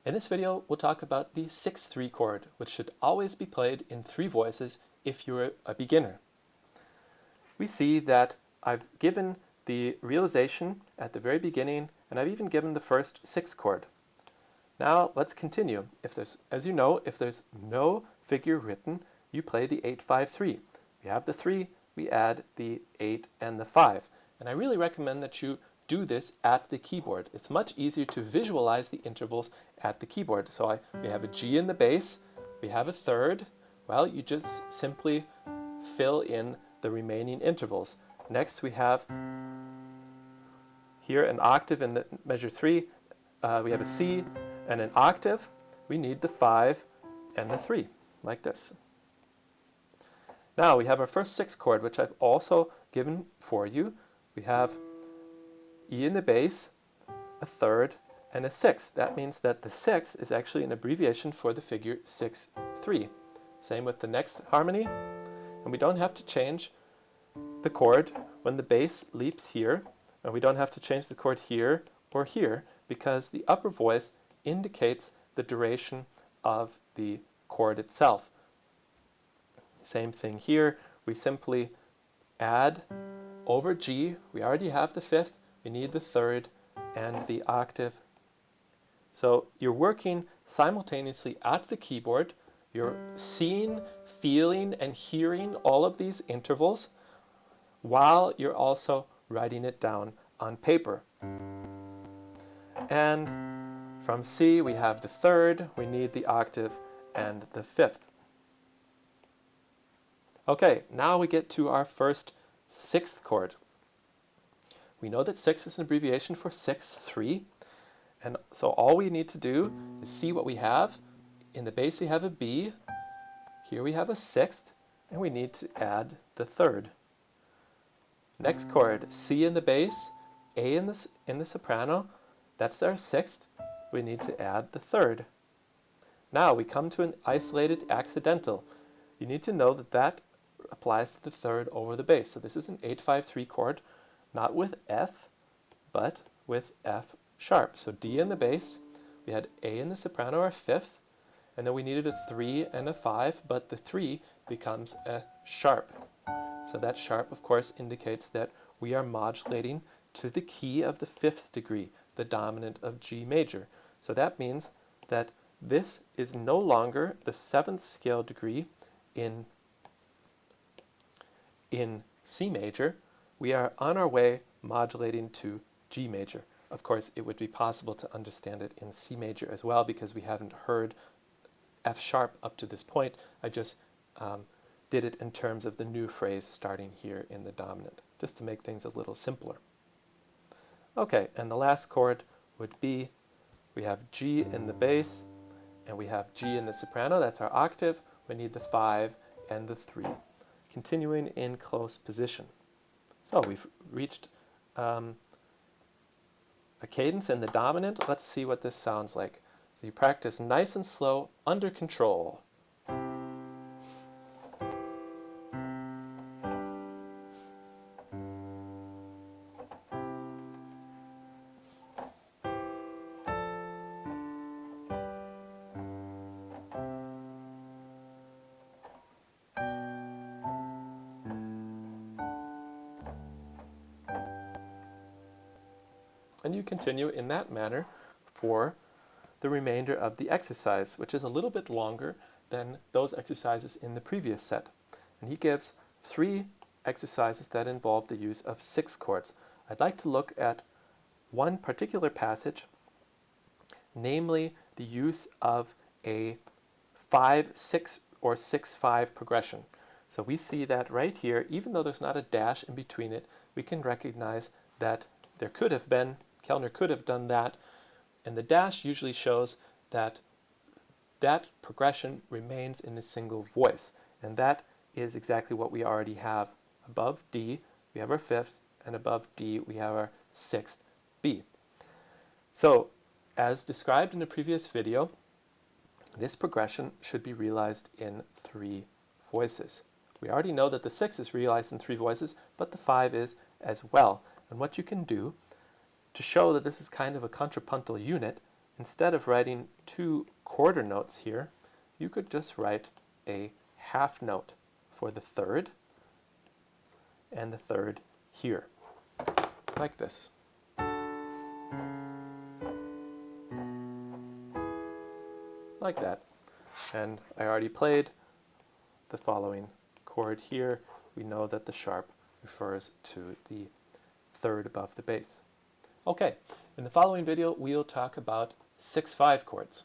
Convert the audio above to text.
In this video, we'll talk about the 6/3 chord, which should always be played in 3 voices if you're a beginner. We see that I've given the realization at the very beginning, and I've even given the first 6 chord. Now let's continue. As you know, if there's no figure written, you play the 8-5-3. We have the 3, we add the 8 and the 5. And I really recommend that you do this at the keyboard. It's much easier to visualize the intervals at the keyboard. So we have a G in the bass, we have a third. Well, you just simply fill in the remaining intervals. Next we have here an octave in the measure 3. We have a C and an octave. We need the 5 and the 3, like this. Now we have our first 6 chord, which I've also given for you. We have E in the bass, a third, and a 6. That means that the 6 is actually an abbreviation for the figure 6-3. Same with the next harmony, and we don't have to change the chord when the bass leaps here, and we don't have to change the chord here or here, because the upper voice indicates the duration of the chord itself. Same thing here, we simply add over G. We already have the 5th, we need the 3rd and the octave. So you're working simultaneously at the keyboard. You're seeing, feeling, and hearing all of these intervals while you're also writing it down on paper. And from C we have the 3rd, we need the octave and the 5th. Okay, now we get to our first 6th chord. We know that 6 is an abbreviation for 6-3, and so all we need to do is see what we have. In the bass we have a B, here we have a 6th, and we need to add the 3rd. Next chord, C in the bass, A in the soprano, that's our 6th, we need to add the 3rd. Now we come to an isolated accidental. You need to know that that applies to the 3rd over the bass. So this is an 8-5-3 chord, not with F, but with F sharp. So D in the bass, we had A in the soprano, our 5th, and then we needed a 3 and a 5, but the 3 becomes a sharp. So that sharp, of course, indicates that we are modulating to the key of the 5th degree, the dominant of G major. So that means that this is no longer the 7th scale degree in C major. We are on our way modulating to G major. Of course, it would be possible to understand it in C major as well, because we haven't heard F sharp up to this point. I just did it in terms of the new phrase starting here in the dominant, just to make things a little simpler. Okay, and the last chord would be, we have G in the bass, and we have G in the soprano, that's our octave. We need the 5 and the 3, continuing in close position. So we've reached a cadence in the dominant. Let's see what this sounds like. So you practice nice and slow, under control. And you continue in that manner for the remainder of the exercise, which is a little bit longer than those exercises in the previous set. And he gives 3 exercises that involve the use of 6 chords. I'd like to look at one particular passage, namely the use of a 5-6 or 6-5 progression. So we see that right here, even though there's not a dash in between it, we can recognize that there could have been, Kellner could have done that, and the dash usually shows that that progression remains in a single voice, and that is exactly what we already have. Above D we have our 5th, and above D we have our 6th B. So as described in the previous video, this progression should be realized in 3 voices. We already know that the 6 is realized in 3 voices, but the 5 is as well. And what you can do to show that this is kind of a contrapuntal unit, instead of writing 2 quarter notes here, you could just write a half note for the third and the third here, like this. Like that. And I already played the following chord here. We know that the sharp refers to the third above the bass. Okay, in the following video we'll talk about 6/5 chords.